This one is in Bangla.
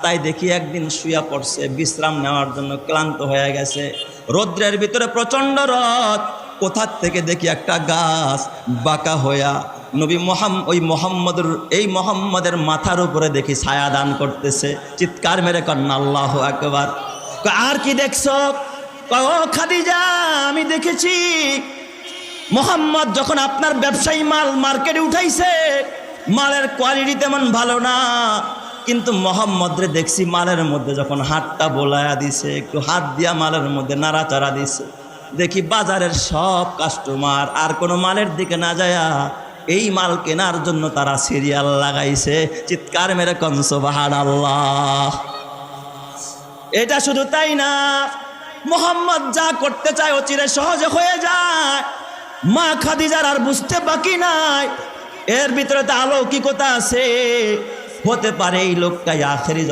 তাই দেখি একদিন শুয়া পড়ছে বিশ্রাম নেওয়ার জন্য, ক্লান্ত হয়ে গেছে। রৌদ্রের ভিতরে প্রচন্ড রোদ, কোথার থেকে দেখি একটা গাছ বাঁকা হইয়া নবী মোহাম্মদের মাথার উপরে দেখি ছায়া দান করতেছে। চিৎকার মেরে কন্যা আল্লাহু আকবার। আর কি দেখছো? ও খাদিজা, আমি দেখেছি মোহাম্মদ যখন আপনার ব্যবসায়ী মাল মার্কেটে উঠাইছে, মালের কোয়ালিটি তেমন ভালো না, কিন্তু মোহাম্মদরে দেখছি মালের মধ্যে যখন হাতটা বোলায়া দিছে, একটু হাত দিয়া মালের মধ্যে নাড়াচাড়া দিছে, দেখি বাজারের সব কাস্টমার আর কোনো মালের দিকে না যায়া এই মাল কেনার জন্য তারা সিরিয়াল লাগাইছে। চিৎকার মেরে কোন সুবহানাল্লাহ। এটা শুধু তাই না, মোহাম্মদ যা করতে চায় ও চিরে সহজে হয়ে যায়। মা খাদিজার আর বুঝতে বাকি নাই এর ভিতরে তো অলৌকিকতা আছে। হতে পারে এই লোকটাই আখেরি